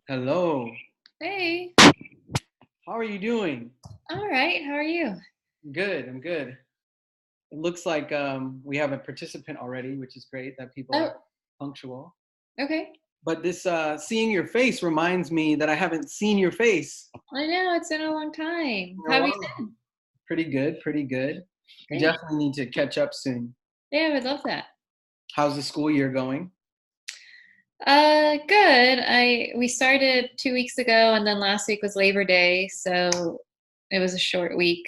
Hello. Hey, How are you doing? all right. How are you? Good. I'm good. It looks like we have a participant already, which is great that people Oh, are punctual. okay. But this seeing your face reminds me that I haven't seen your face I know it's been a long time. in How a have you while. been? Pretty good. Pretty good. We Great. definitely need to catch up soon. Yeah, I would love that. How's the school year going? Good. We started 2 weeks ago, and then last week was Labor Day, so it was a short week.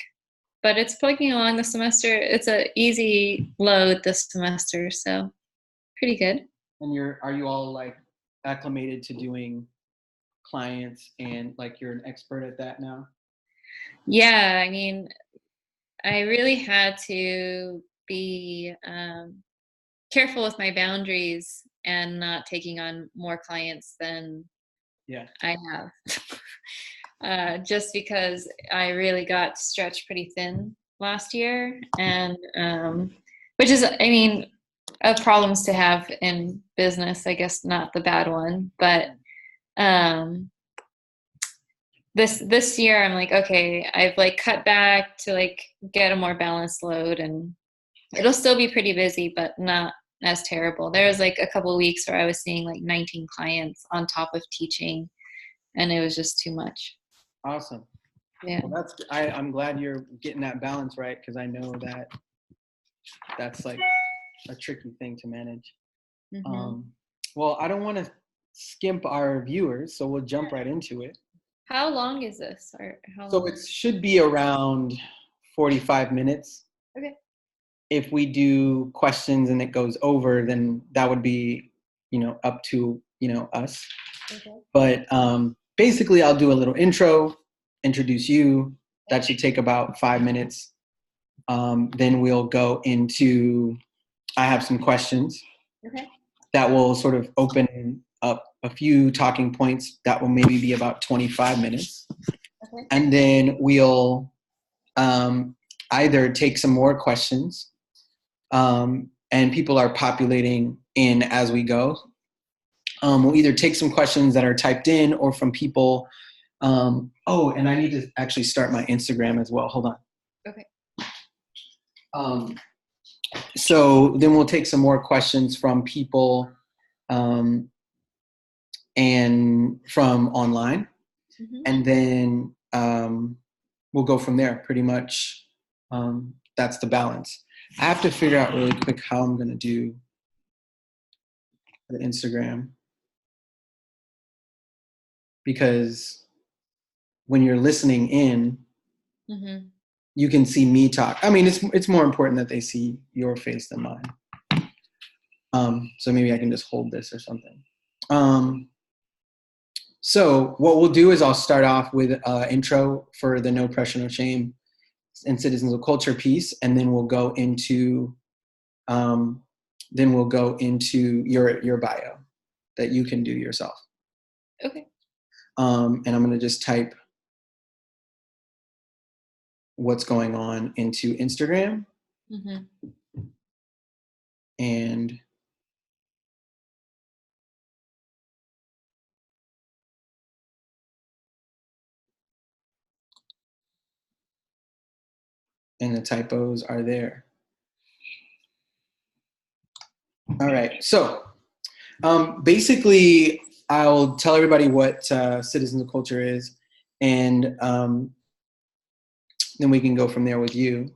But it's plugging along the semester. It's a easy load this semester, so pretty good. And are you all like acclimated to doing clients and like you're an expert at that now? Yeah, I mean, I really had to be careful with my boundaries and not taking on more clients than Yeah. I have. Just because I really got stretched pretty thin last year, and which is, I mean, problems to have in business. I guess not the bad one, but um, this year I'm like, okay, I've like cut back to like get a more balanced load, and it'll still be pretty busy, but not as terrible. There was like a couple of weeks where I was seeing like 19 clients on top of teaching, and it was just too much. Awesome. Yeah. Well, I'm glad you're getting that balance right because I know that that's like a tricky thing to manage. Hmm. Um, well, I don't want to skimp our viewers, so we'll jump right into it. How long is this, or how So long? it should be around 45 minutes. Okay. If we do questions and it goes over, then that would be, up to, us. Okay. But basically, I'll do a little intro, introduce you. That should take about 5 minutes. Then we'll go into, I have some questions Okay. that will sort of open up a few talking points that will maybe be about 25 minutes. Okay. And then we'll either take some more questions, and people are populating in as we go. We'll either take some questions that are typed in or from people. Oh, and I need to actually start my Instagram as well. Hold on. Okay. Um, so then we'll take some more questions from people um, and from online. Hmm. And then we'll go from there. Pretty much, that's the balance. I have to figure out really quick how I'm going to do the Instagram because when you're listening in, Hmm. you can see me talk. I mean, it's more important that they see your face than mine. So maybe I can just hold this or something. So what we'll do is I'll start off with intro for the No Pressure, No Shame and Citizens of Culture piece, and then we'll go into your bio that you can do yourself. Okay. And I'm going to just type what's going on into Instagram, Hmm. and the typos are there. All right. So basically, I'll tell everybody what Citizens of Culture is, and then we can go from there with you.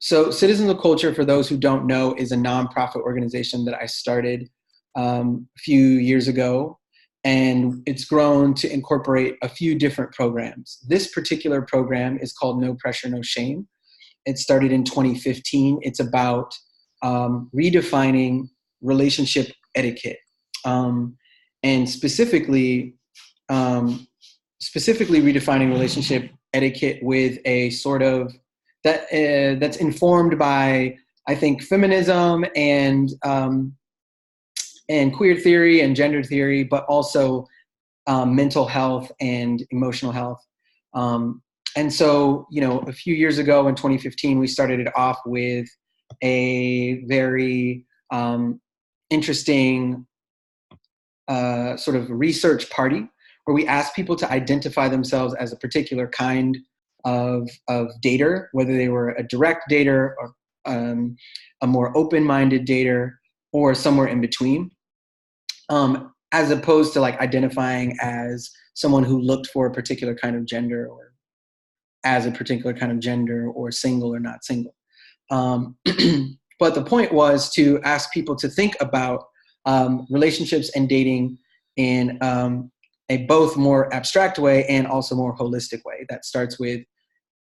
So Citizens of Culture, for those who don't know, is a nonprofit organization that I started a few years ago, and it's grown to incorporate a few different programs. This particular program is called No Pressure, No Shame. It started in 2015. It's about redefining relationship etiquette, and specifically redefining relationship etiquette with a sort of that's informed by, I think, feminism and queer theory and gender theory, but also mental health and emotional health. And so, a few years ago in 2015, we started it off with a very interesting sort of research party where we ask people to identify themselves as a particular kind of dater, whether they were a direct dater or a more open-minded dater or somewhere in between, as opposed to like identifying as someone who looked for a particular kind of gender or as a particular kind of gender or single or not single. But the point was to ask people to think about relationships and dating in a both more abstract way and also more holistic way that starts with,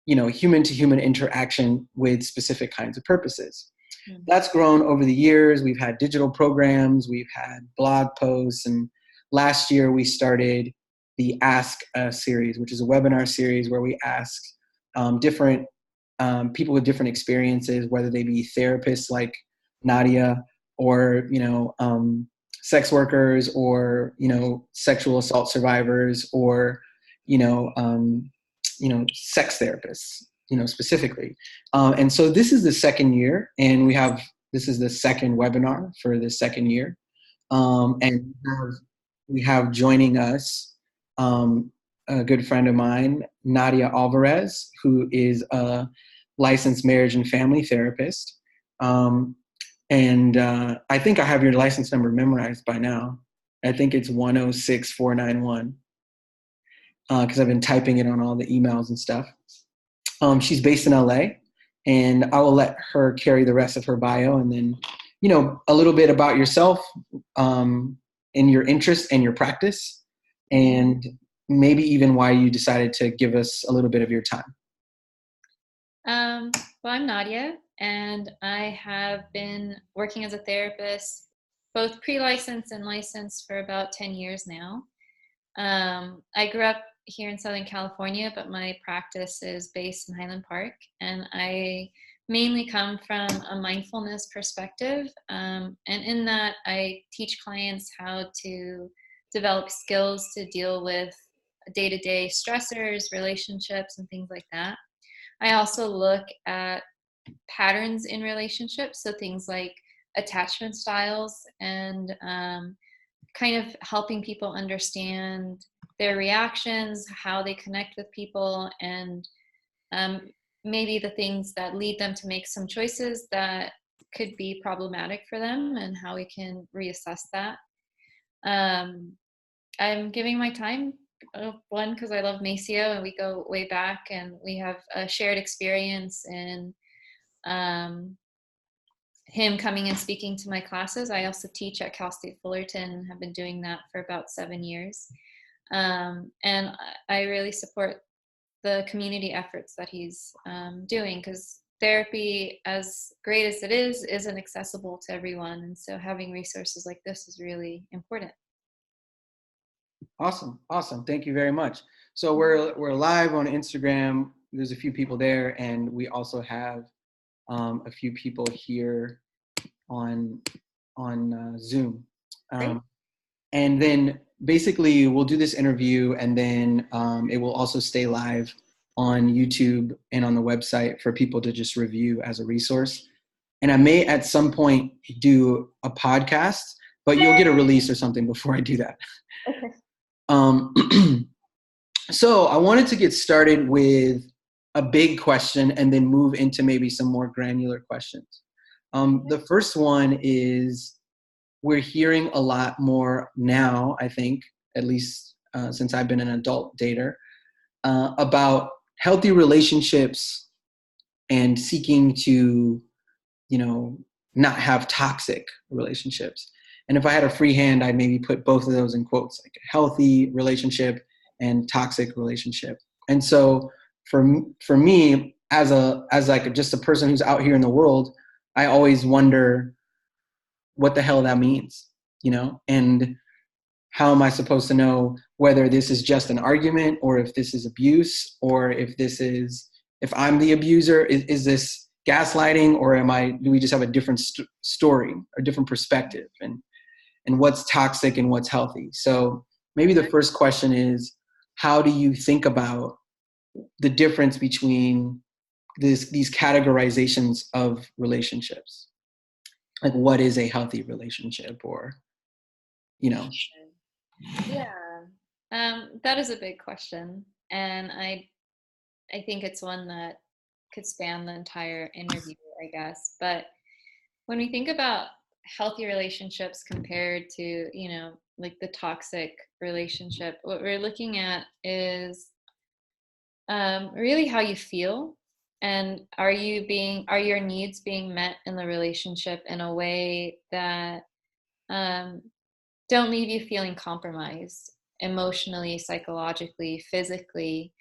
human to human interaction with specific kinds of purposes. Mm-hmm. That's grown over the years. We've had digital programs, we've had blog posts, and last year we started the Ask series, which is a webinar series where we ask different people with different experiences, whether they be therapists like Nadia or, sex workers or, sexual assault survivors or, sex therapists, specifically. And so this is the second year, and this is the second webinar for the second year. And we have joining us a good friend of mine, Nadia Alvarez, who is a licensed marriage and family therapist. And I think I have your license number memorized by now. I think it's 106491 because I've been typing it on all the emails and stuff. She's based in LA, and I will let her carry the rest of her bio, and then, a little bit about yourself and your interest and your practice, and maybe even why you decided to give us a little bit of your time. Well, I'm Nadia, and I have been working as a therapist, both pre-licensed and licensed, for about 10 years now. I grew up here in Southern California, but my practice is based in Highland Park, and I mainly come from a mindfulness perspective. And in that, I teach clients how to develop skills to deal with day-to-day stressors, relationships, and things like that. I also look at patterns in relationships, so things like attachment styles and kind of helping people understand their reactions, how they connect with people, and maybe the things that lead them to make some choices that could be problematic for them and how we can reassess that. I'm giving my time, one, because I love Maceo and we go way back and we have a shared experience in him coming and speaking to my classes. I also teach at Cal State Fullerton and have been doing that for about 7 years. And I really support the community efforts that he's doing, because therapy, as great as it is, isn't accessible to everyone. And so having resources like this is really important. Awesome. Thank you very much. So we're live on Instagram. There's a few people there, and we also have a few people here on Zoom. And then basically we'll do this interview, and then it will also stay live on YouTube and on the website for people to just review as a resource. And I may at some point do a podcast, but you'll get a release or something before I do that. Okay. So I wanted to get started with a big question and then move into maybe some more granular questions. The first one is, we're hearing a lot more now, I think, at least since I've been an adult dater, about healthy relationships and seeking to, not have toxic relationships. And if I had a free hand, I'd maybe put both of those in quotes, like a healthy relationship and toxic relationship. And so for me, as just a person who's out here in the world, I always wonder what the hell that means, and how am I supposed to know whether this is just an argument or if this is abuse, or if I'm the abuser, is this gaslighting, or do we just have a different story or different perspective, and what's toxic and what's healthy? So maybe the first question is, how do you think about the difference between these categorizations of relationships? Like, what is a healthy relationship, or, Yeah. That is a big question, and I think it's one that could span the entire interview, I guess. But when we think about healthy relationships compared to, like the toxic relationship, what we're looking at is really how you feel, and are your needs being met in the relationship in a way that um, don't leave you feeling compromised emotionally, psychologically, physically.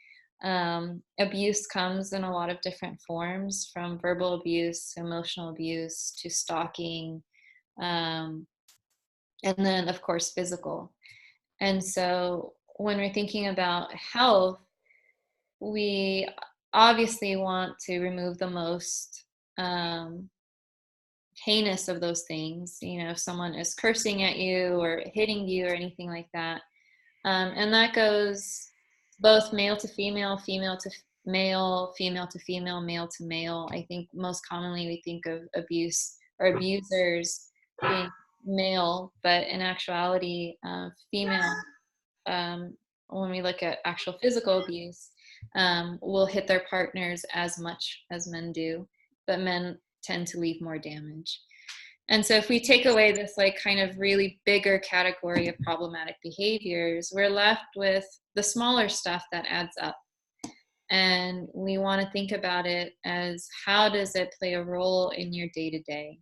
Abuse comes in a lot of different forms, from verbal abuse, emotional abuse, to stalking, um, and then, of course, physical. And so, when we're thinking about health, we obviously want to remove the most um, heinous of those things. If someone is cursing at you or hitting you or anything like that. And that goes both male to female, female to male, female to female, male to male. I think most commonly we think of abuse or abusers being male, but in actuality, female, when we look at actual physical abuse, will hit their partners as much as men do, but men tend to leave more damage. And so if we take away this like kind of really bigger category of problematic behaviors, we're left with the smaller stuff that adds up. And we want to think about it as, how does it play a role in your day-to-day?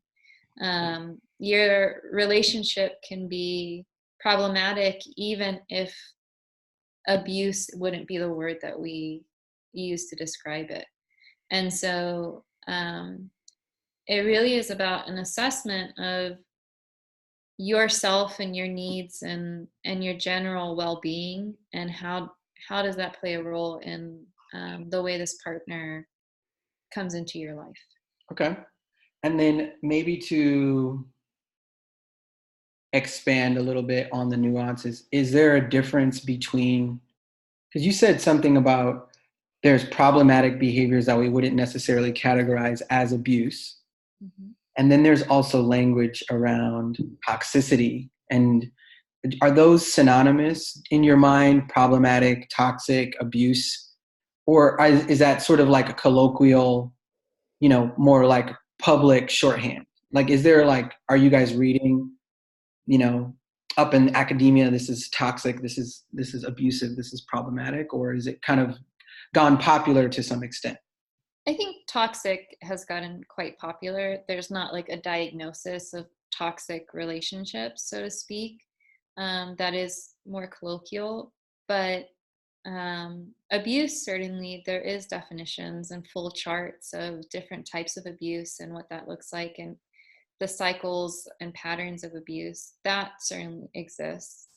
Your relationship can be problematic even if abuse wouldn't be the word that we use to describe it. And so it really is about an assessment of yourself and your needs and your general well-being, and how does that play a role in the way this partner comes into your life. Okay. And then maybe to expand a little bit on the nuances, is there a difference between, because you said something about there's problematic behaviors that we wouldn't necessarily categorize as abuse. Mm-hmm. And then there's also language around toxicity. And are those synonymous in your mind, problematic, toxic, abuse? Or is that sort of like a colloquial, more like public shorthand? Like, is there like, are you guys reading, up in academia, this is toxic, this is abusive, this is problematic, or is it kind of gone popular to some extent? I think toxic has gotten quite popular. There's not like a diagnosis of toxic relationships, so to speak. That is more colloquial, but abuse, certainly there is definitions and full charts of different types of abuse and what that looks like, and the cycles and patterns of abuse that certainly exists.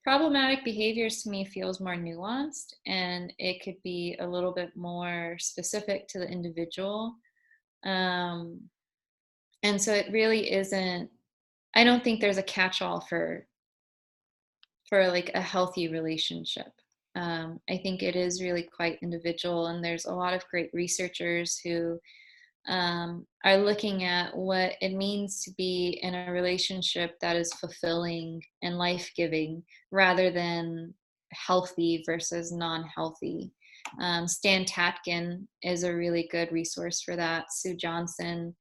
Problematic behaviors to me feels more nuanced, and it could be a little bit more specific to the individual. And so it really isn't, I don't think there's a catch-all for like a healthy relationship. I think it is really quite individual, and there's a lot of great researchers who are looking at what it means to be in a relationship that is fulfilling and life-giving, rather than healthy versus non-healthy. Stan Tatkin is a really good resource for that. Sue Johnson,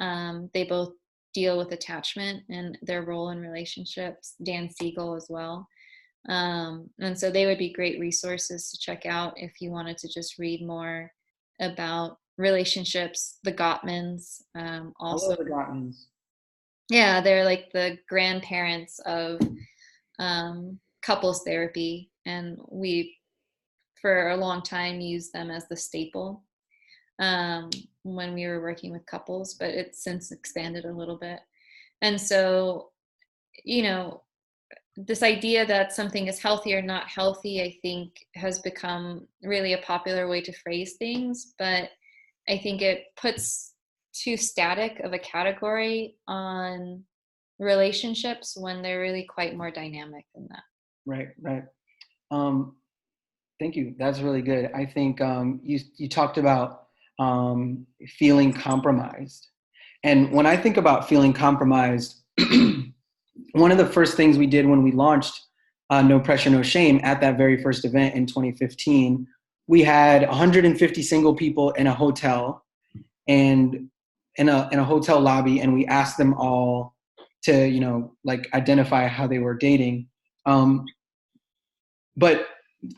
they both deal with attachment and their role in relationships. Dan Siegel as well. And so they would be great resources to check out if you wanted to just read more about relationships. The Gottmans, also. I love the Gottmans. Yeah, they're like the grandparents of couples therapy, and we, for a long time, used them as the staple when we were working with couples, but it's since expanded a little bit. And so, this idea that something is healthy or not healthy, I think, has become really a popular way to phrase things, but I think it puts too static of a category on relationships when they're really quite more dynamic than that. Right. Thank you. That's really good. I think you talked about feeling compromised. And when I think about feeling compromised, one of the first things we did when we launched No Pressure, No Shame, at that very first event in 2015, we had 150 single people in a hotel and in a hotel lobby, and we asked them all to, like, identify how they were dating. But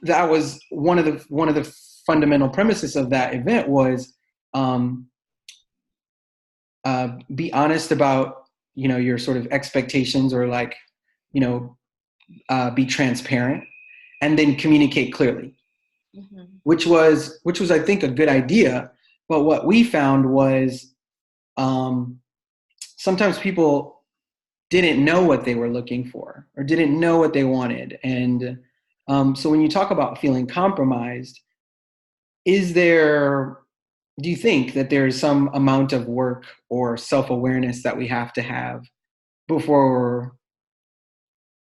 that was one of the fundamental premises of that event was, um, be honest about, your sort of expectations, or like, you know be transparent, and then communicate clearly, Mm-hmm. which was I think a good idea. But what we found was, um, sometimes people didn't know what they were looking for, or didn't know what they wanted. And so when you talk about feeling compromised, is there do you think that there is some amount of work or self-awareness that we have to have before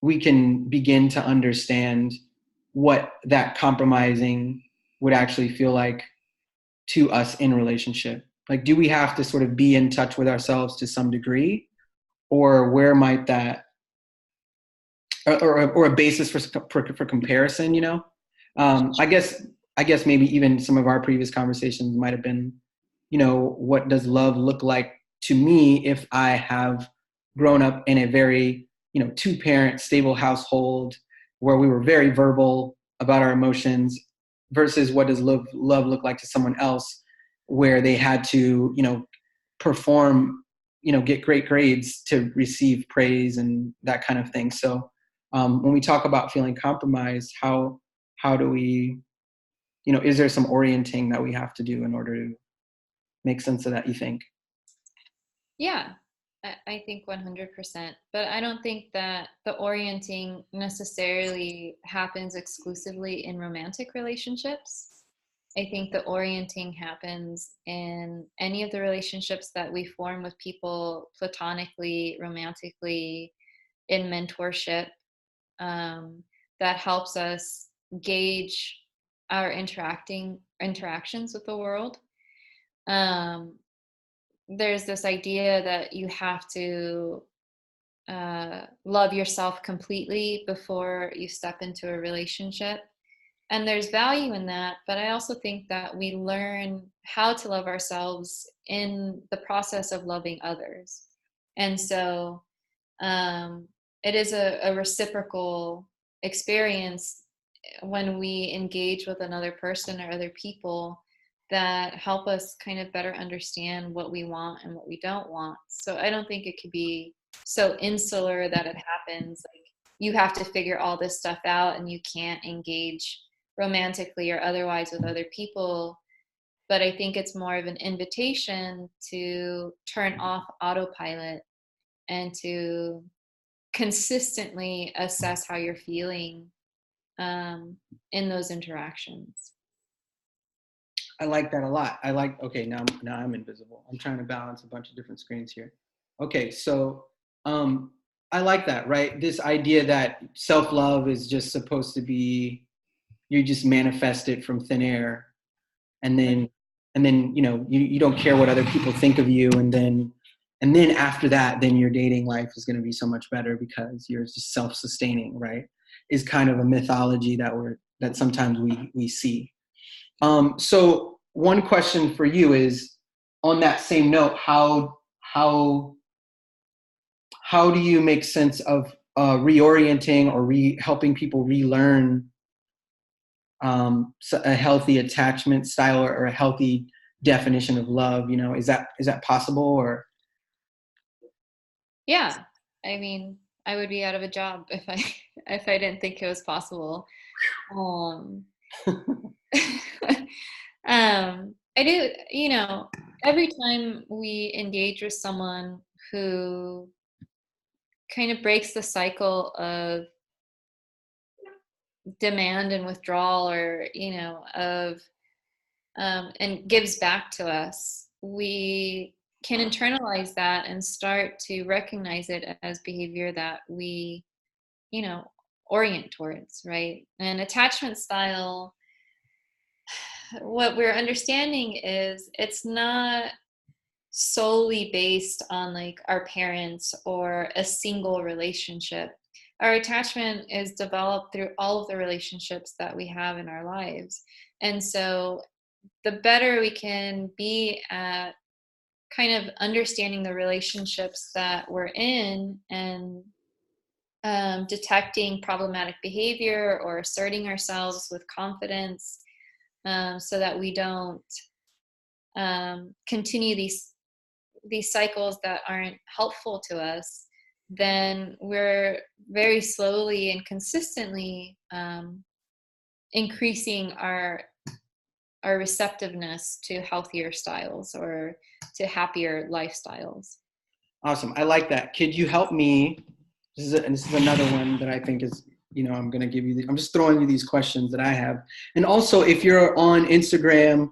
we can begin to understand what that compromising would actually feel like to us in relationship? Like, do we have to sort of be in touch with ourselves to some degree, or where might that, or a basis for comparison? I guess maybe even some of our previous conversations might have been, what does love look like to me if I have grown up in a very, two-parent stable household where we were very verbal about our emotions, versus what does love look like to someone else where they had to, perform, get great grades to receive praise and that kind of thing. So when we talk about feeling compromised, how do we, is there some orienting that we have to do in order to make sense of that, you think? Yeah, I think 100%. But I don't think that the orienting necessarily happens exclusively in romantic relationships. I think the orienting happens in any of the relationships that we form with people platonically, romantically, in mentorship, um, that helps us gauge our interactions with the world. Um, there's this idea that you have to love yourself completely before you step into a relationship. And there's value in that, but I also think that we learn how to love ourselves in the process of loving others. And so it is a reciprocal experience when we engage with another person or other people that help us kind of better understand what we want and what we don't want. So I don't think it could be so insular that it happens like you have to figure all this stuff out and you can't engage romantically or otherwise with other people. But I think it's more of an invitation to turn off autopilot and to consistently assess how you're feeling in those interactions. I like that a lot. Okay, now I'm invisible. I'm trying to balance a bunch of different screens here. Okay, so um, I like that, right? This idea that self-love is just supposed to be, you just manifest it from thin air, and then you don't care what other people think of you, and then after that, then your dating life is going to be so much better because you're just self-sustaining, right? Is kind of a mythology that sometimes we see. So one question for you is, on that same note, how how do you make sense of reorienting or helping people relearn a healthy attachment style, or a healthy definition of love? Is that possible? Or Yeah, I mean, I would be out of a job if I if I didn't think it was possible. Um, I do, every time we engage with someone who kind of breaks the cycle of demand and withdrawal, or of and gives back to us, we can internalize that and start to recognize it as behavior that we you know orient towards, right? And attachment style, what we're understanding is it's not solely based on like our parents or a single relationship, our attachment is developed through all of the relationships that we have in our lives. And so the better we can be at kind of understanding the relationships that we're in and detecting problematic behavior or asserting ourselves with confidence, so that we don't continue these cycles that aren't helpful to us, then we're very slowly and consistently increasing our receptiveness to healthier styles or to happier lifestyles. Awesome. I like that. Could you help me? This is another one that I think is, I'm going to give you, I'm just throwing you these questions that I have. And also, if you're on Instagram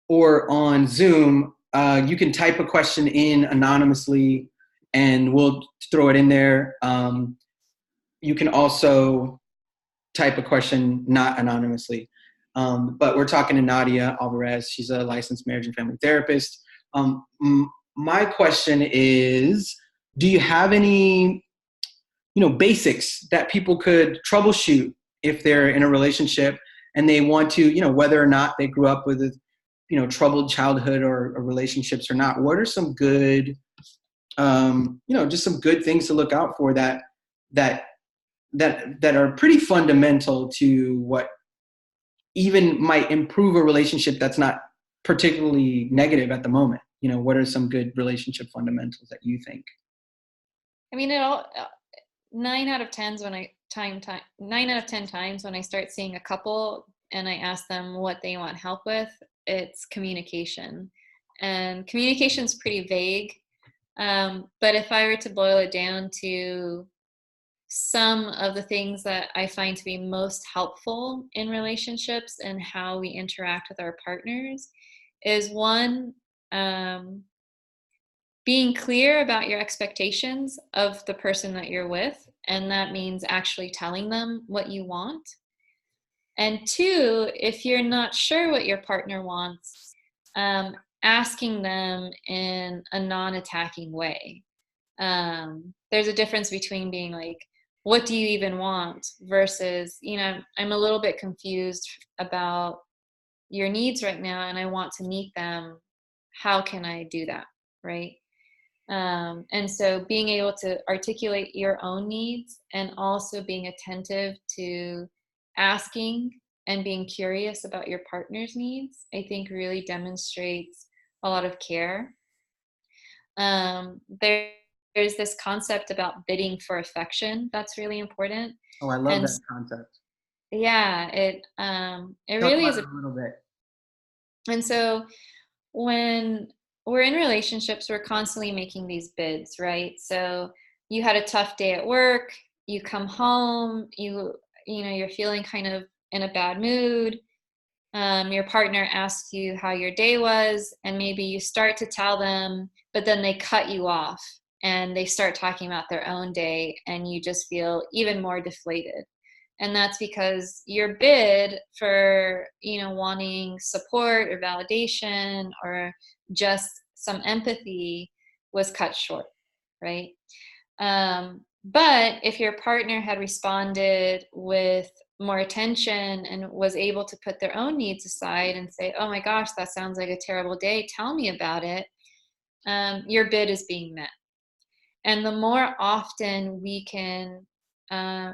or on Zoom, you can type a question in anonymously and we'll throw it in there. You can also type a question not anonymously. But we're talking to Nadia Alvarez. She's a licensed marriage and family therapist. My question is, do you have any, basics that people could troubleshoot if they're in a relationship and they want to, whether or not they grew up with a, troubled childhood or relationships or not? What are some good, just some good things to look out for that are pretty fundamental to what even might improve a relationship that's not particularly negative at the moment? What are some good relationship fundamentals that you think? I mean, it all 9 out of 10 9 out of 10 times when I start seeing a couple and I ask them what they want help with, it's communication. And communication's pretty vague. But if I were to boil it down to some of the things that I find to be most helpful in relationships and how we interact with our partners is one, being clear about your expectations of the person that you're with. And that means actually telling them what you want. And two, if you're not sure what your partner wants, asking them in a non-attacking way. There's a difference between being like, what do you even want? Versus, I'm a little bit confused about your needs right now and I want to meet them. How can I do that? Right. And so being able to articulate your own needs and also being attentive to asking and being curious about your partner's needs, I think really demonstrates a lot of care. There's this concept about bidding for affection that's really important. Oh, I love And that concept. yeah, it Talk really about is it a little bit. And so when we're in relationships, we're constantly making these bids, right? So you had a tough day at work, you come home, you're feeling kind of in a bad mood. Your partner asks you how your day was, and maybe you start to tell them, but then they cut you off and they start talking about their own day, and you just feel even more deflated. And that's because your bid for, wanting support or validation or just some empathy was cut short, right? But if your partner had responded with more attention and was able to put their own needs aside and say, oh my gosh, that sounds like a terrible day, tell me about it, your bid is being met. And the more often we can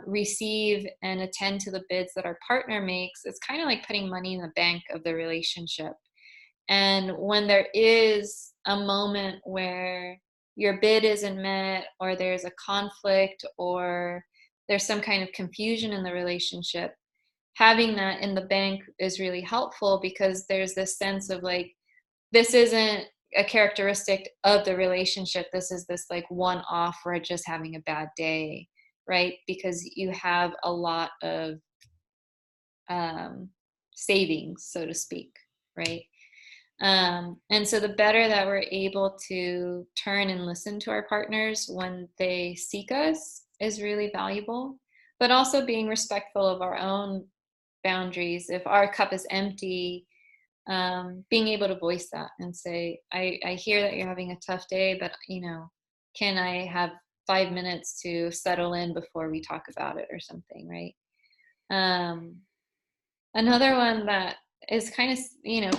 receive and attend to the bids that our partner makes, it's kind of like putting money in the bank of the relationship. And when there is a moment where your bid isn't met, or there's a conflict, or there's some kind of confusion in the relationship, having that in the bank is really helpful, because there's this sense of like, this isn't a characteristic of the relationship. This is this like one-off, we're just having a bad day, right? Because you have a lot of savings, so to speak, right? And so the better that we're able to turn and listen to our partners when they seek us is really valuable, but also being respectful of our own boundaries. If our cup is empty, being able to voice that and say, I hear that you're having a tough day, but can I have 5 minutes to settle in before we talk about it or something, right? Another one that is kind of,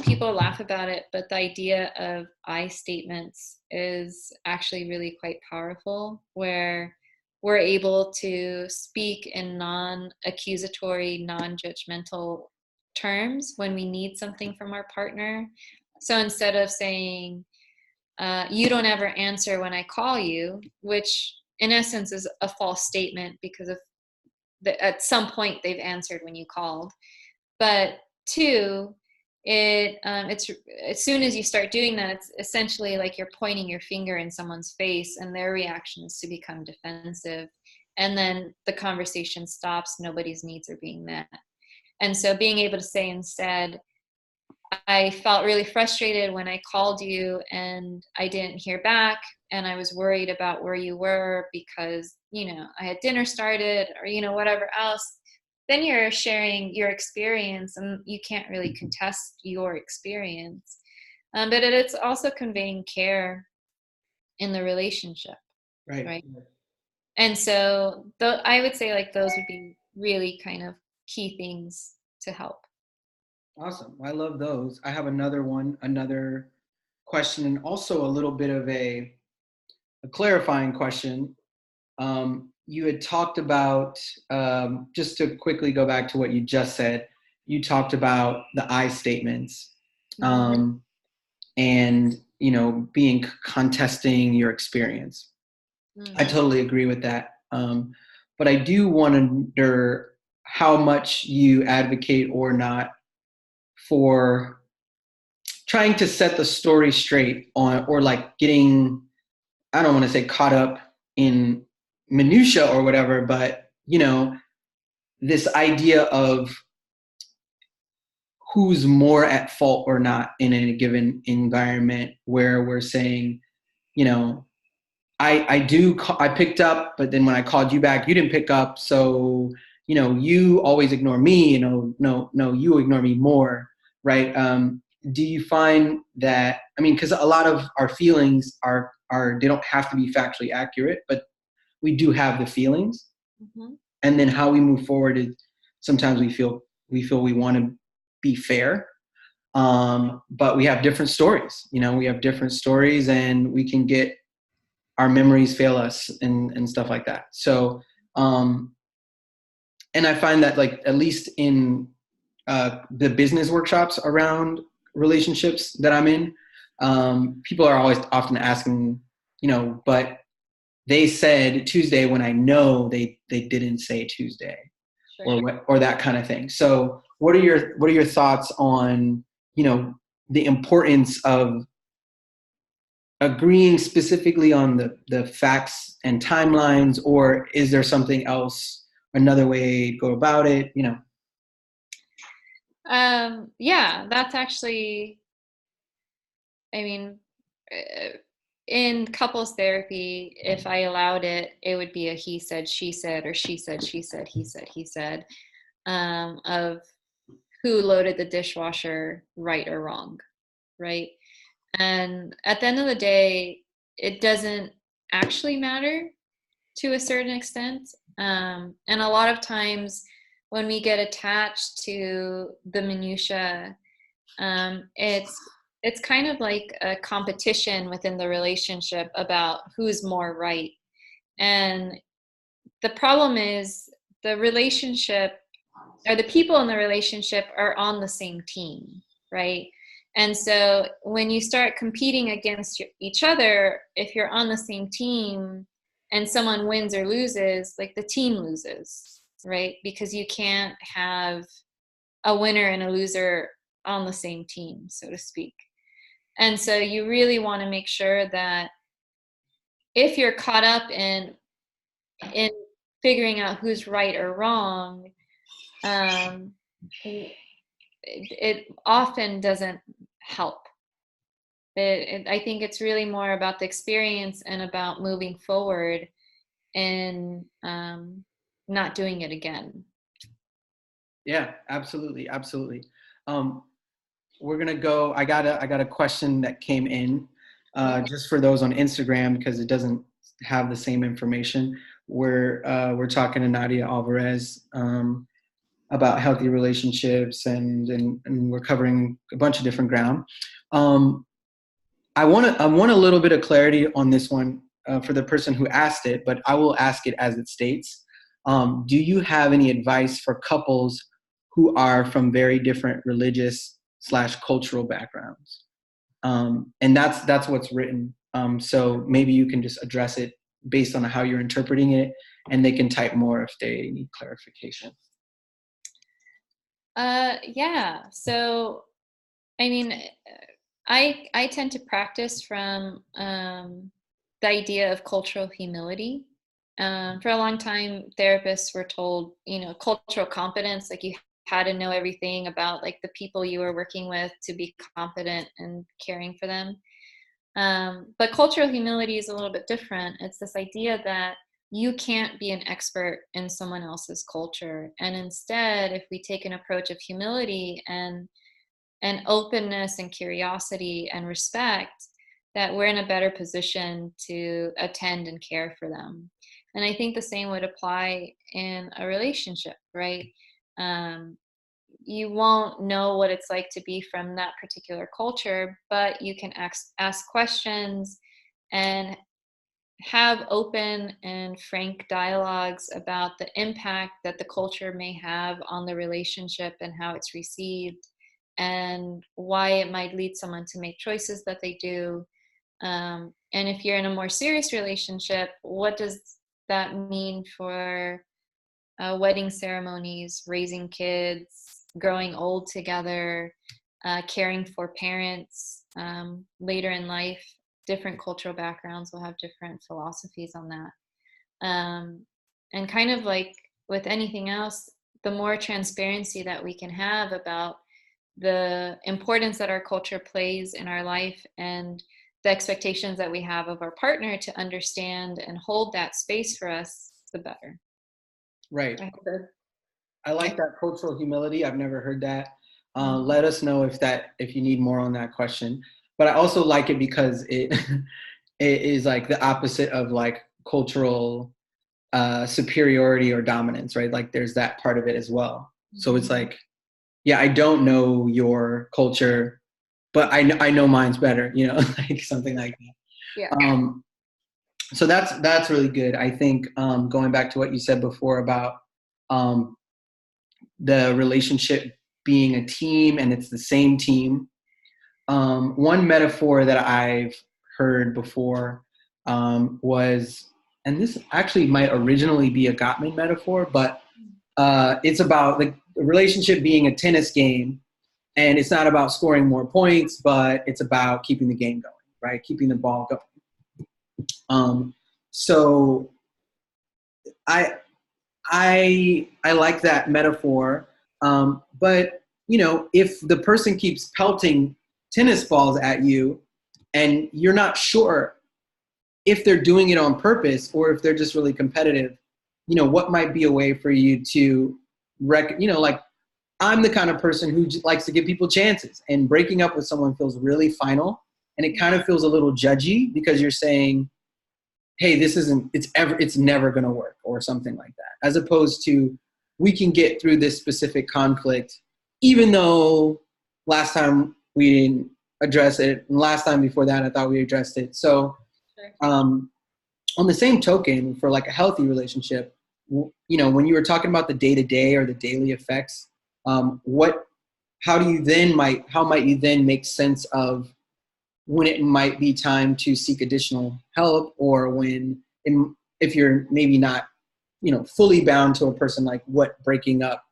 people laugh about it, but the idea of I statements is actually really quite powerful, where we're able to speak in non-accusatory, non-judgmental terms when we need something from our partner. So instead of saying, you don't ever answer when I call you, which in essence is a false statement because at some point they've answered when you called. But two, it's as soon as you start doing that, it's essentially like you're pointing your finger in someone's face, and their reaction is to become defensive, and then the conversation stops. Nobody's needs are being met. And so being able to say instead, I felt really frustrated when I called you and I didn't hear back, and I was worried about where you were because, I had dinner started, or, whatever else. Then you're sharing your experience, and you can't really contest your experience. But it's also conveying care in the relationship. Right. And so I would say like those would be really kind of key things to help. Awesome. I love those. I have another question, and also a little bit of a clarifying question. You had talked about, just to quickly go back to what you just said, you talked about the I statements, and, being contesting your experience. Mm-hmm. I totally agree with that. But I do wonder how much you advocate or not for trying to set the story straight on, or like getting, I don't want to say caught up in minutia or whatever, but this idea of who's more at fault or not in a given environment, where we're saying, I picked up, but then when I called you back, you didn't pick up. So, you always ignore me, no, you ignore me more. Right. Do you find that, because a lot of our feelings are, they don't have to be factually accurate, but we do have the feelings. Mm-hmm. And then how we move forward is sometimes we feel we want to be fair. But we have different stories, and we can get our memories fail us and stuff like that. So, and I find that, like, at least in the business workshops around relationships that I'm in, people are always often asking, but they said Tuesday when I know they didn't say Tuesday. Sure. or that kind of thing. So what are your thoughts on, the importance of agreeing specifically on the facts and timelines, or is there something else, another way to go about it? Yeah, that's actually, in couples therapy, if I allowed it, it would be a he said, she said, or she said, he said, of who loaded the dishwasher, right or wrong, right? And at the end of the day, it doesn't actually matter to a certain extent. And a lot of times when we get attached to the minutia, it's kind of like a competition within the relationship about who's more right. And the problem is the relationship, or the people in the relationship, are on the same team, right? And so when you start competing against each other, if you're on the same team and someone wins or loses, like, the team loses, right? Because you can't have a winner and a loser on the same team, so to speak. And so you really want to make sure that if you're caught up in figuring out who's right or wrong, it often doesn't help. I think it's really more about the experience and about moving forward and not doing it again. Yeah, absolutely. We're gonna go. I got a question that came in, just for those on Instagram, because it doesn't have the same information. We're talking to Nadia Alvarez about healthy relationships, and we're covering a bunch of different ground. I want a little bit of clarity on this one for the person who asked it, but I will ask it as it states. Do you have any advice for couples who are from very different religious / cultural backgrounds? And that's what's written. So maybe you can just address it based on how you're interpreting it, and they can type more if they need clarification. Yeah. So, I mean, I tend to practice from the idea of cultural humility. For a long time, therapists were told, cultural competence, like you had to know everything about like the people you were working with to be competent and caring for them. But cultural humility is a little bit different. It's this idea that you can't be an expert in someone else's culture. And instead, if we take an approach of humility and openness and curiosity and respect, that we're in a better position to attend and care for them. And I think the same would apply in a relationship, right? You won't know what it's like to be from that particular culture, but you can ask questions and have open and frank dialogues about the impact that the culture may have on the relationship and how it's received and why it might lead someone to make choices that they do. And if you're in a more serious relationship, what does that mean for wedding ceremonies, raising kids, growing old together, caring for parents later in life? Different cultural backgrounds will have different philosophies on that. And kind of like with anything else, the more transparency that we can have about the importance that our culture plays in our life and the expectations that we have of our partner to understand and hold that space for us, the better. Right. I I like that cultural humility. I've never heard that. Let us know if you need more on that question. But I also like it because it it is like the opposite of like cultural superiority or dominance, right? Like there's that part of it as well. So it's like, yeah, I don't know your culture, but I know mine's better, like something like that. Yeah. So that's really good. I think going back to what you said before about the relationship being a team and it's the same team. One metaphor that I've heard before was, and this actually might originally be a Gottman metaphor, but it's about the relationship being a tennis game, and it's not about scoring more points, but it's about keeping the game going, right? Keeping the ball going. So I like that metaphor, but if the person keeps pelting tennis balls at you, and you're not sure if they're doing it on purpose or if they're just really competitive, what might be a way for you to like I'm the kind of person who likes to give people chances, and breaking up with someone feels really final, and it kind of feels a little judgy because you're saying, hey, it's never going to work or something like that, as opposed to we can get through this specific conflict, even though last time we didn't address it, and last time before that I thought we addressed it. So on the same token, for like a healthy relationship, when you were talking about the day-to-day or the daily effects, how might you then make sense of when it might be time to seek additional help, or if you're maybe not, fully bound to a person, like breaking up,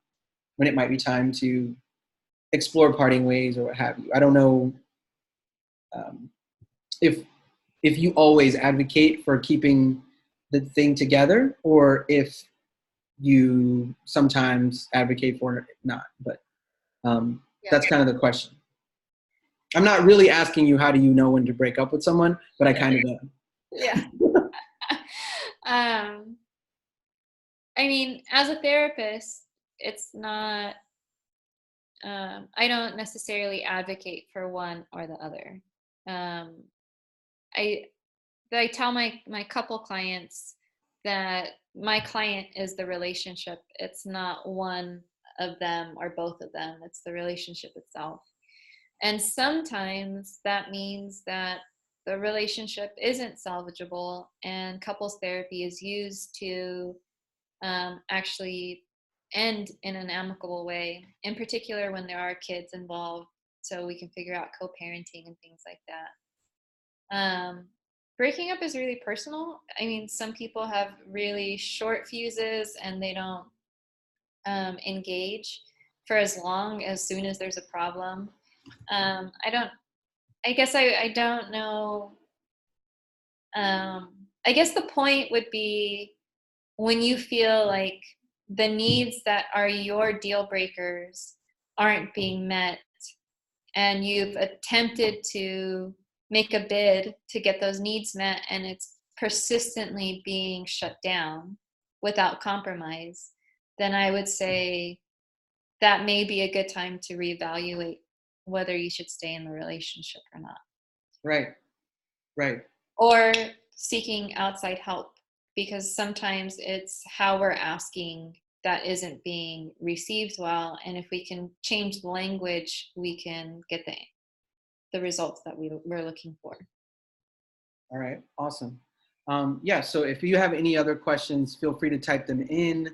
when it might be time to explore parting ways or what have you. I don't know if you always advocate for keeping the thing together, or if you sometimes advocate for it not, but that's kind of the question. I'm not really asking you how do you know when to break up with someone, but I kind of am. Yeah. I mean, as a therapist, it's not, I don't necessarily advocate for one or the other. I I tell my couple clients that my client is the relationship. It's not one of them or both of them. It's the relationship itself. And sometimes that means that the relationship isn't salvageable, and couples therapy is used to actually end in an amicable way, in particular when there are kids involved, so we can figure out co-parenting and things like that. Breaking up is really personal. I mean, some people have really short fuses and they don't engage for as long as soon as there's a problem. I guess I don't know. I guess the point would be when you feel like the needs that are your deal breakers aren't being met, and you've attempted to make a bid to get those needs met and it's persistently being shut down without compromise, then I would say that may be a good time to reevaluate whether you should stay in the relationship or not. Right, right. Or seeking outside help, because sometimes it's how we're asking that isn't being received well, and if we can change the language, we can get the results that we're looking for. All right, awesome. Yeah, so if you have any other questions, feel free to type them in.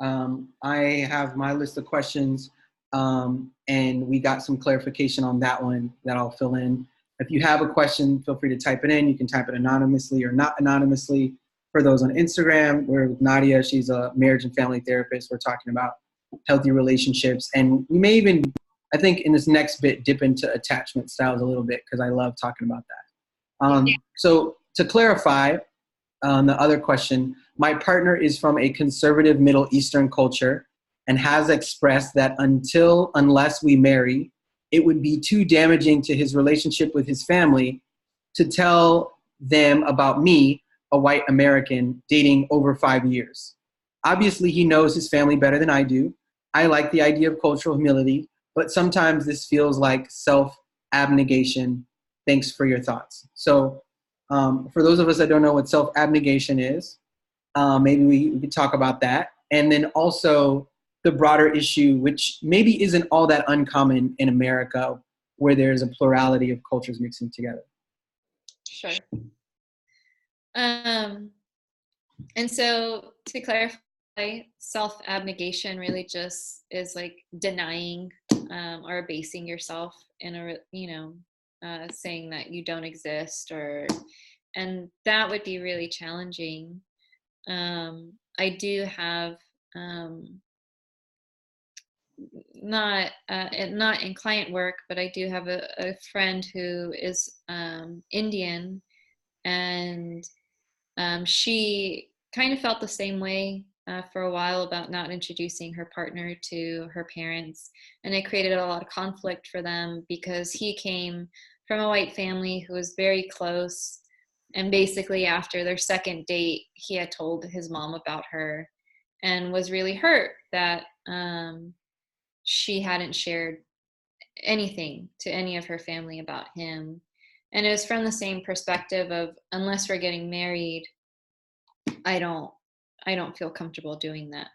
I have my list of questions, and we got some clarification on that one that I'll fill in. If you have a question, feel free to type it in. You can type it anonymously or not anonymously. For those on Instagram, we're with Nadia. She's a marriage and family therapist. We're talking about healthy relationships. And we may even, I think in this next bit, dip into attachment styles a little bit because I love talking about that. So to clarify the other question, my partner is from a conservative Middle Eastern culture and has expressed that unless we marry, it would be too damaging to his relationship with his family to tell them about me, a white American, dating over 5 years. Obviously, he knows his family better than I do. I like the idea of cultural humility, but sometimes this feels like self-abnegation. Thanks for your thoughts. So for those of us that don't know what self-abnegation is, maybe we could talk about that. And then also the broader issue, which maybe isn't all that uncommon in America, where there's a plurality of cultures mixing together. Sure. And so to clarify, self-abnegation really just is like denying or basing yourself in saying that you don't exist, and that would be really challenging. I do have not in client work, but I do have a friend who is Indian, and she kind of felt the same way for a while about not introducing her partner to her parents, and it created a lot of conflict for them because he came from a white family who was very close, and basically after their second date he had told his mom about her and was really hurt that she hadn't shared anything to any of her family about him. And it was from the same perspective of, unless we're getting married, I don't feel comfortable doing that.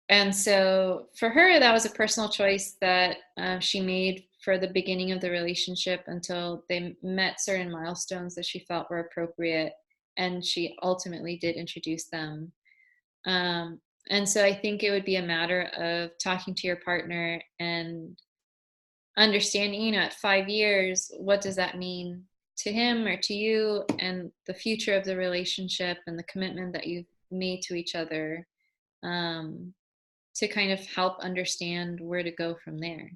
And so for her, that was a personal choice that she made for the beginning of the relationship until they met certain milestones that she felt were appropriate, and she ultimately did introduce them. And so I think it would be a matter of talking to your partner and understanding, at 5 years, what does that mean to him or to you, and the future of the relationship and the commitment that you've made to each other, to kind of help understand where to go from there.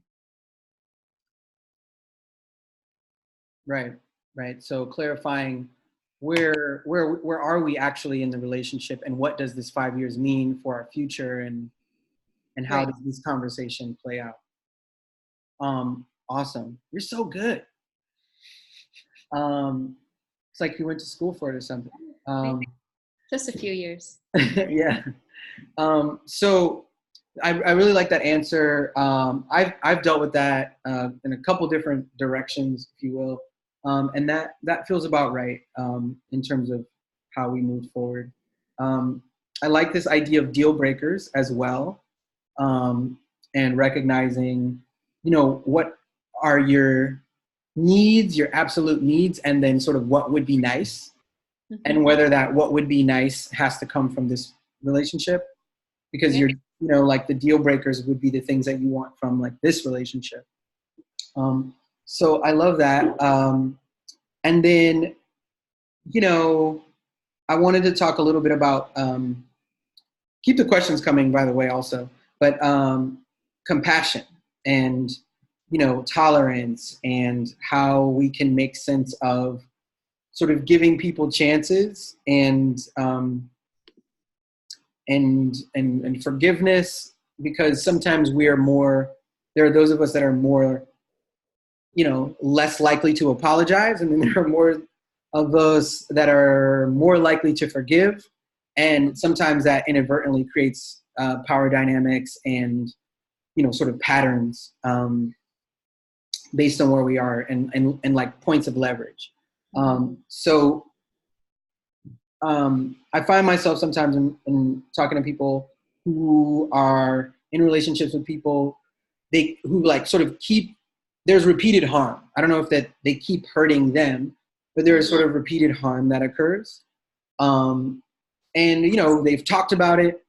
Right, right. So clarifying where are we actually in the relationship, and what does this 5 years mean for our future, and how Right. does this conversation play out? Awesome. You're so good. It's like you went to school for it or something. Just a few years. Yeah. So I really like that answer. I've dealt with that in a couple different directions, if you will. And that feels about right in terms of how we move forward. I like this idea of deal breakers as well, and recognizing, what are your needs, your absolute needs, and then sort of what would be nice, and whether that what would be nice has to come from this relationship, because Yeah. like the deal breakers would be the things that you want from like this relationship. So I love that. And then, I wanted to talk a little bit about, keep the questions coming, by the way, also, but compassion and, tolerance, and how we can make sense of sort of giving people chances, and forgiveness, because sometimes there are those of us that are more, less likely to apologize, and then there are more of those that are more likely to forgive, and sometimes that inadvertently creates power dynamics and, sort of patterns, based on where we are, and like points of leverage. So I find myself sometimes in talking to people who are in relationships with people who like sort of there's repeated harm. I don't know if that they keep hurting them, but there is sort of repeated harm that occurs. And, they've talked about it.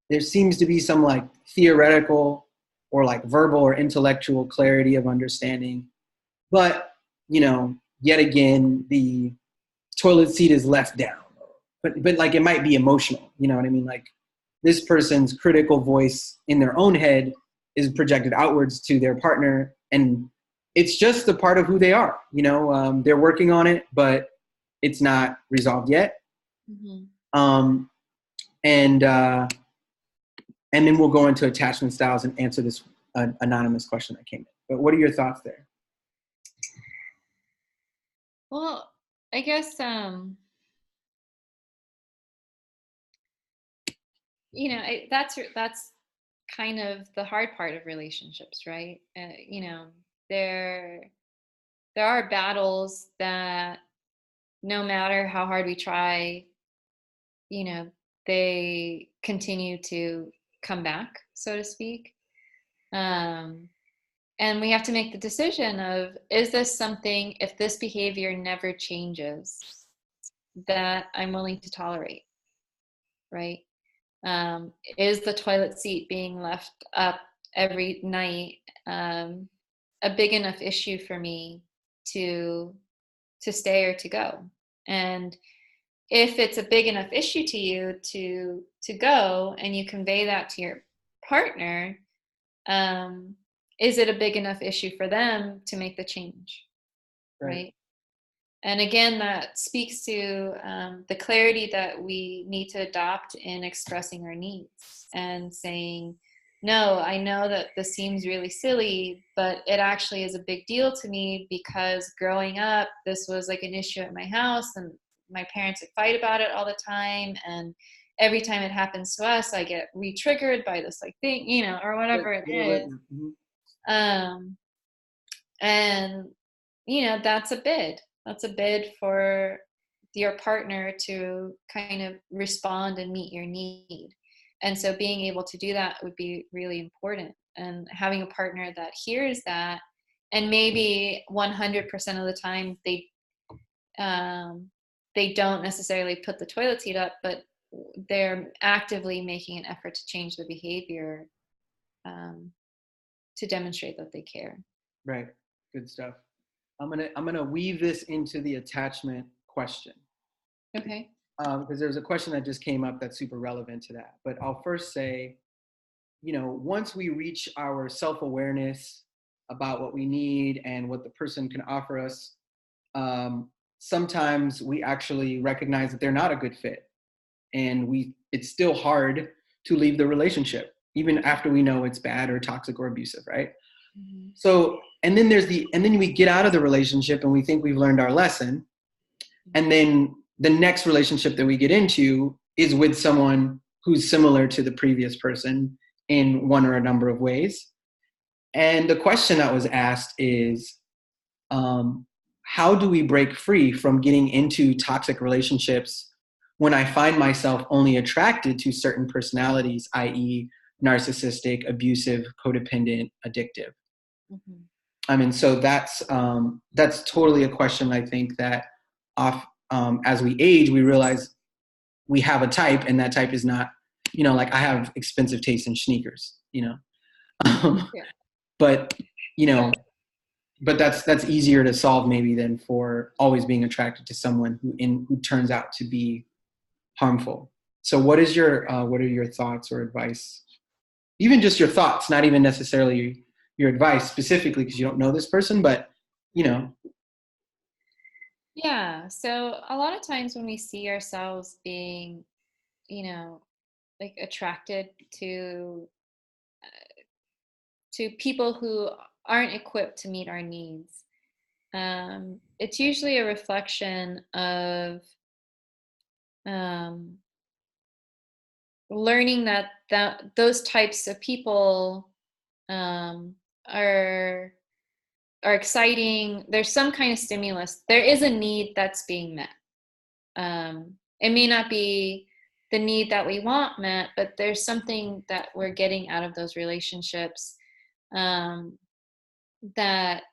There seems to be some like theoretical or like verbal or intellectual clarity of understanding. But, yet again, the toilet seat is left down. But like it might be emotional. You know what I mean? Like this person's critical voice in their own head is projected outwards to their partner, and it's just a part of who they are. They're working on it, but it's not resolved yet. And then we'll go into attachment styles and answer this anonymous question that came in. But what are your thoughts there? Well, I guess that's kind of the hard part of relationships, right? There are battles that no matter how hard we try, they continue to come back, so to speak. And we have to make the decision of, is this something, if this behavior never changes, that I'm willing to tolerate, right? Is the toilet seat being left up every night a big enough issue for me to stay or to go? And if it's a big enough issue to you to go, and you convey that to your partner, is it a big enough issue for them to make the change, right? And again, that speaks to the clarity that we need to adopt in expressing our needs and saying, no, I know that this seems really silly, but it actually is a big deal to me, because growing up, this was like an issue at my house, and my parents would fight about it all the time. And every time it happens to us, I get re-triggered by this like thing, or whatever it is. And, that's a bid. That's a bid for your partner to kind of respond and meet your need. And so being able to do that would be really important. And having a partner that hears that, and maybe 100% of the time they don't necessarily put the toilet seat up, but they're actively making an effort to change the behavior, to demonstrate that they care. Right. Good stuff. I'm gonna weave this into the attachment question. Okay. Because there's a question that just came up that's super relevant to that. But I'll first say, once we reach our self-awareness about what we need and what the person can offer us, sometimes we actually recognize that they're not a good fit, and it's still hard to leave the relationship even after we know it's bad or toxic or abusive, right? So, and then we get out of the relationship and we think we've learned our lesson, and then the next relationship that we get into is with someone who's similar to the previous person in one or a number of ways. And the question that was asked is, how do we break free from getting into toxic relationships when I find myself only attracted to certain personalities, i.e. narcissistic, abusive, codependent, addictive? Mm-hmm. I mean, so that's totally a question. I think that as we age, we realize we have a type, and that type is not, like I have expensive taste in sneakers, Yeah. but you know, but that's easier to solve maybe than for always being attracted to someone who turns out to be harmful. So what are your thoughts or advice? Even just your thoughts, not even necessarily your advice specifically because you don't know this person, but you know. Yeah. So a lot of times when we see ourselves being, like attracted to people who aren't equipped to meet our needs, it's usually a reflection of um, learning that those types of people um, are are exciting. There's some kind of stimulus. There is a need that's being met. It may not be the need that we want met, but there's something that we're getting out of those relationships um, that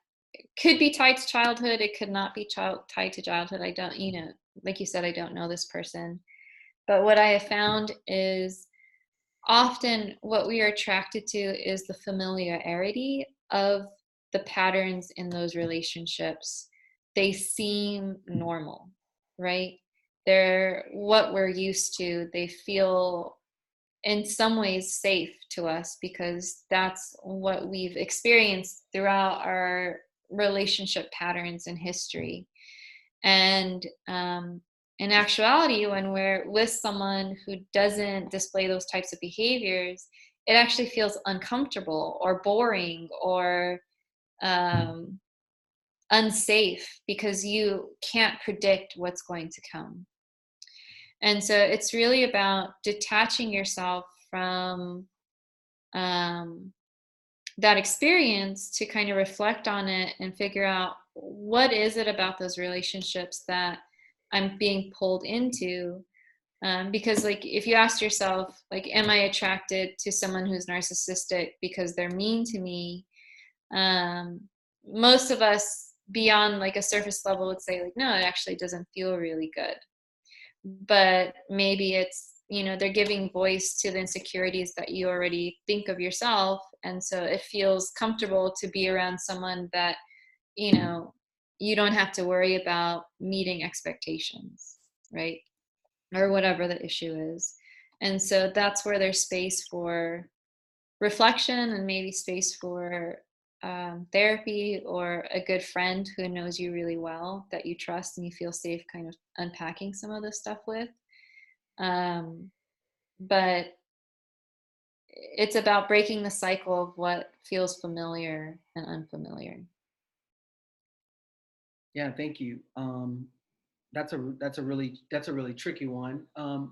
could be tied to childhood. It could not be tied to childhood. I don't, like you said, I don't know this person. But what I have found is often what we are attracted to is the familiarity of the patterns in those relationships. They seem normal, right? They're what we're used to. They feel in some ways safe to us because that's what we've experienced throughout our relationship patterns in history. And in actuality, when we're with someone who doesn't display those types of behaviors, it actually feels uncomfortable or boring or um, unsafe because you can't predict what's going to come. And so it's really about detaching yourself from um, that experience to kind of reflect on it and figure out what is it about those relationships that I'm being pulled into. Because like if you ask yourself, like, am I attracted to someone who's narcissistic because they're mean to me? um, Most of us beyond like a surface level would say like, no, it actually doesn't feel really good. But maybe it's, they're giving voice to the insecurities that you already think of yourself, and so it feels comfortable to be around someone that you know you don't have to worry about meeting expectations, right? Or whatever the issue is. And so that's where there's space for reflection and maybe space for therapy or a good friend who knows you really well, that you trust and you feel safe kind of unpacking some of this stuff with. um, but it's about breaking the cycle of what feels familiar and unfamiliar. Yeah, thank you. That's a really tricky one.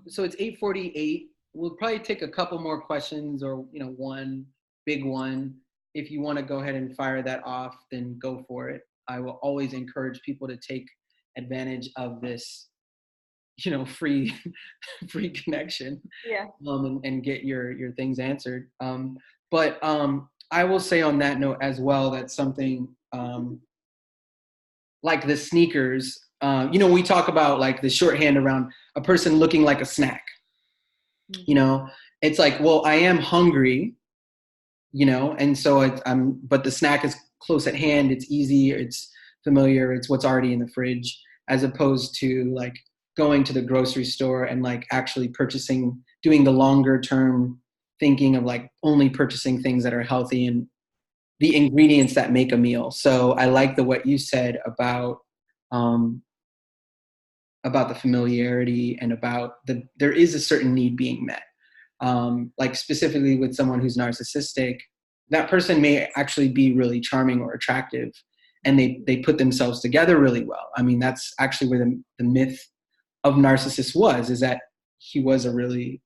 So it's 8:48. We'll probably take a couple more questions, or one big one. If you want to go ahead and fire that off, then go for it. I will always encourage people to take advantage of this, free free connection, Yeah. and get your things answered. But I will say on that note as well that something like the sneakers, we talk about like the shorthand around a person looking like a snack. Mm-hmm. It's like, well, I am hungry, and so but the snack is close at hand. It's easy. It's familiar. It's what's already in the fridge, as opposed to like going to the grocery store and like actually purchasing, doing the longer term thinking of like only purchasing things that are healthy and the ingredients that make a meal. So I like what you said um, about the familiarity and about there is a certain need being met. Like specifically with someone who's narcissistic, that person may actually be really charming or attractive, and they put themselves together really well. I mean, that's actually where the myth of Narcissus is that he was a really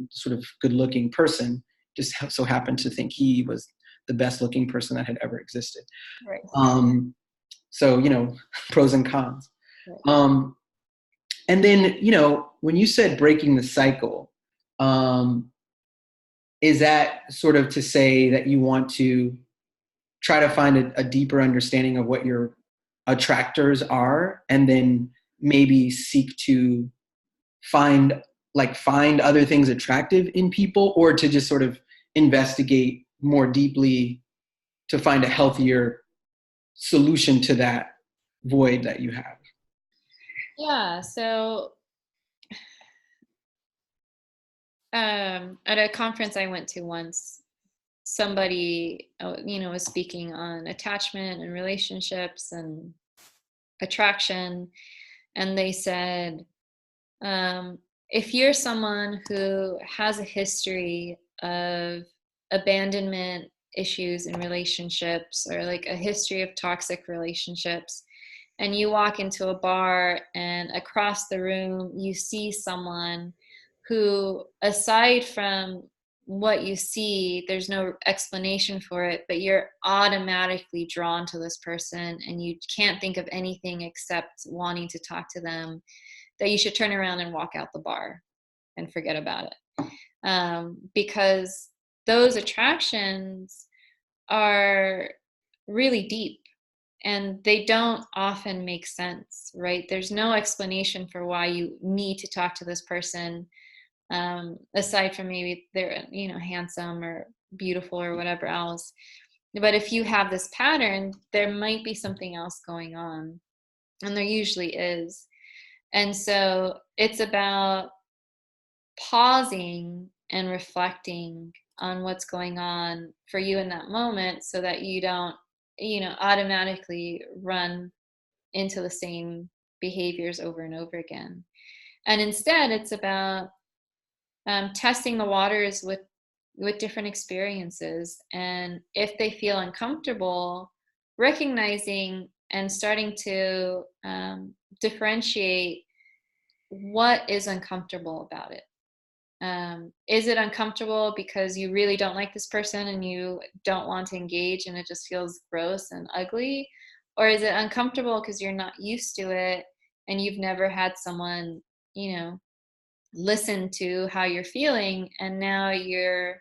sort of good looking person, just so happened to think he was the best looking person that had ever existed. Right. Um, So, pros and cons. And then, when you said breaking the cycle, is that sort of to say that you want to try to find a deeper understanding of what your attractors are, and then maybe seek to find other things attractive in people, or to just sort of investigate more deeply to find a healthier solution to that void that you have? Yeah, so at a conference I went to once, somebody was speaking on attachment and relationships and attraction, and they said, if you're someone who has a history of abandonment issues in relationships, or like a history of toxic relationships, and you walk into a bar and across the room you see someone who, aside from what you see, there's no explanation for it, but you're automatically drawn to this person and you can't think of anything except wanting to talk to them, that you should turn around and walk out the bar and forget about it. Because those attractions are really deep and they don't often make sense, right? There's no explanation for why you need to talk to this person, aside from maybe they're, handsome or beautiful or whatever else. But if you have this pattern, there might be something else going on, and there usually is. And so it's about pausing and reflecting on what's going on for you in that moment, so that you don't, automatically run into the same behaviors over and over again. And instead, it's about testing the waters with different experiences. And if they feel uncomfortable, recognizing and starting to differentiate what is uncomfortable about it. Is it uncomfortable because you really don't like this person and you don't want to engage and it just feels gross and ugly? Or is it uncomfortable because you're not used to it and you've never had someone, listen to how you're feeling, and now you're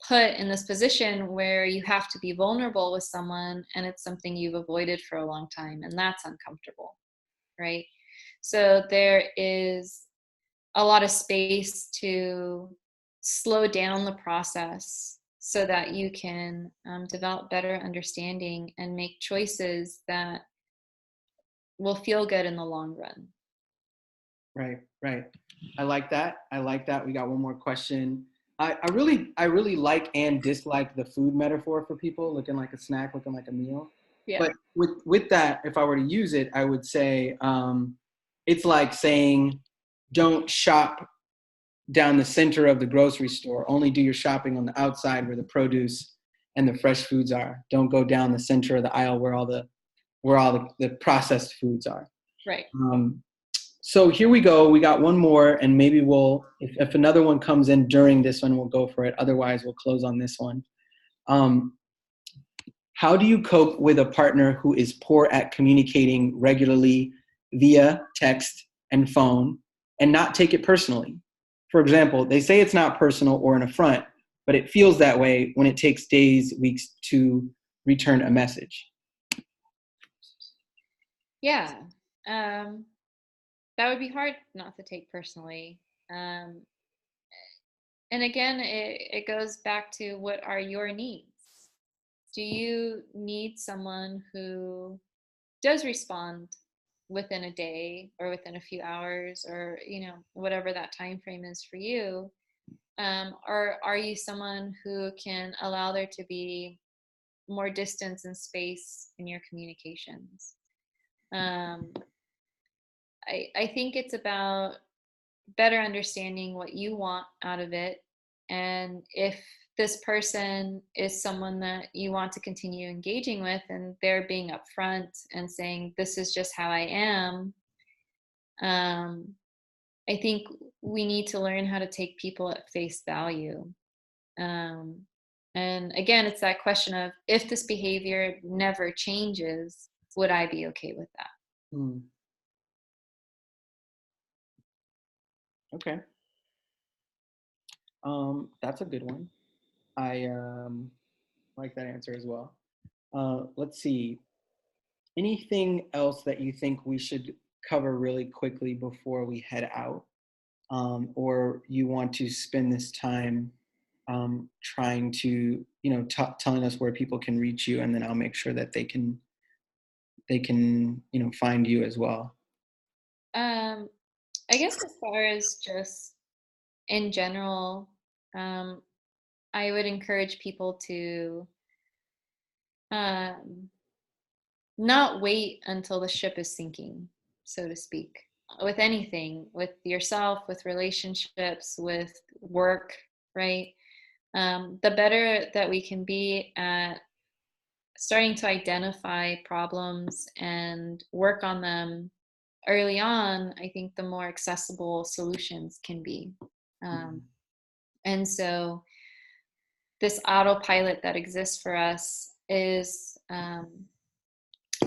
put in this position where you have to be vulnerable with someone, and it's something you've avoided for a long time, and that's uncomfortable, right? So there is a lot of space to slow down the process so that you can develop better understanding and make choices that will feel good in the long run. Right. I like that. We got one more question. I really like and dislike the food metaphor for people, looking like a snack, looking like a meal. Yeah. But with that, if I were to use it, I would say it's like saying, don't shop down the center of the grocery store. Only do your shopping on the outside where the produce and the fresh foods are. Don't go down the center of the aisle where all the processed foods are. Right. So here we go. We got one more, and maybe if another one comes in during this one, we'll go for it. Otherwise, we'll close on this one. How do you cope with a partner who is poor at communicating regularly via text and phone and not take it personally? For example, they say it's not personal or an affront, but it feels that way when it takes days, weeks to return a message. Yeah. That would be hard not to take personally. And again, it goes back to, what are your needs? Do you need someone who does respond within a day or within a few hours, or whatever that time frame is for you? Or are you someone who can allow there to be more distance and space in your communications? I think it's about better understanding what you want out of it. And if this person is someone that you want to continue engaging with, and they're being upfront and saying, this is just how I am, I think we need to learn how to take people at face value. And again, it's that question of, if this behavior never changes, would I be okay with that? Mm. Okay. That's a good one. I like that answer as well. Let's see. Anything else that you think we should cover really quickly before we head out? Or you want to spend this time trying to, telling us where people can reach you, and then I'll make sure that they can find you as well. I guess as far as just in general, um, I would encourage people to um, not wait until the ship is sinking, so to speak, with anything, with yourself, with relationships, with work, right? The better that we can be at starting to identify problems and work on them early on, I think the more accessible solutions can be. Um, and so this autopilot that exists for us is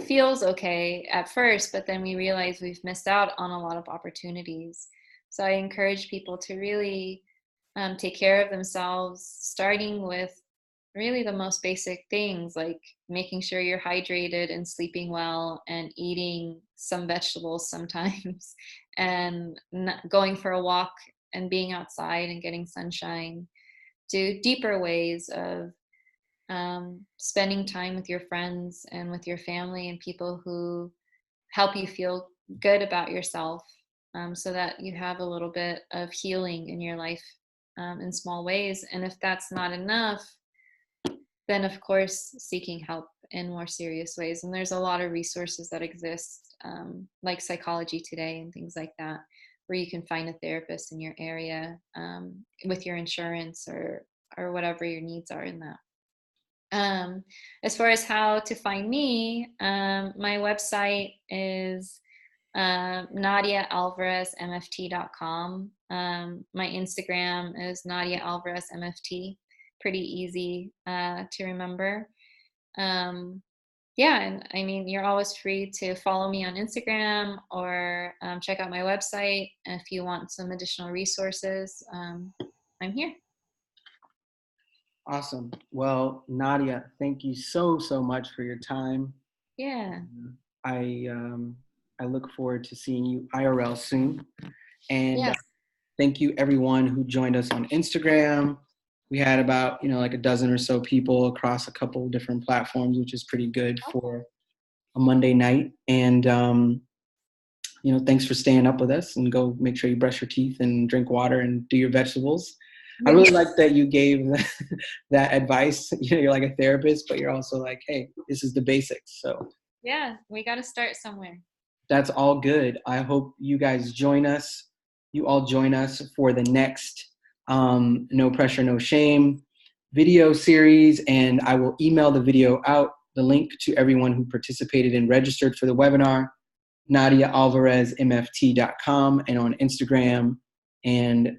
feels okay at first, but then we realize we've missed out on a lot of opportunities. So I encourage people to really take care of themselves, starting with really the most basic things like making sure you're hydrated and sleeping well and eating some vegetables sometimes and going for a walk and being outside and getting sunshine, to deeper ways of spending time with your friends and with your family and people who help you feel good about yourself, so that you have a little bit of healing in your life in small ways. And if that's not enough, then of course seeking help in more serious ways. And there's a lot of resources that exist, like Psychology Today and things like that, where you can find a therapist in your area, with your insurance or whatever your needs are in that. As far as how to find me, my website is Nadia Alvarez MFT.com. My Instagram is Nadia Alvarez MFT. Pretty easy to remember. Yeah, and I mean, you're always free to follow me on Instagram or check out my website if you want some additional resources. I'm here. Awesome. Well, Nadia, thank you so much for your time. Yeah. I I look forward to seeing you IRL soon. And Yes. thank you everyone who joined us on Instagram. We had about like a dozen or so people across a couple different platforms, which is pretty good for a Monday night. And thanks for staying up with us, and go make sure you brush your teeth and drink water and do your vegetables. I really like that you gave that advice. You're like a therapist, but you're also like, hey, this is the basics. So Yeah, we got to start somewhere. that's all good. I hope you guys join us. You all join us for the next No Pressure, No Shame video series. And I will email the video out, the link to everyone who participated and registered for the webinar, NadiaAlvarezMFT.com, and on Instagram, and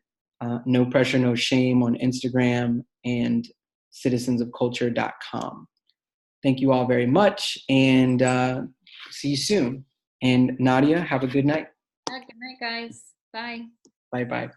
No Pressure, No Shame on Instagram, and citizensofculture.com. Thank you all very much, and see you soon. And Nadia, have a good night. Good night, guys. Bye. Bye-bye.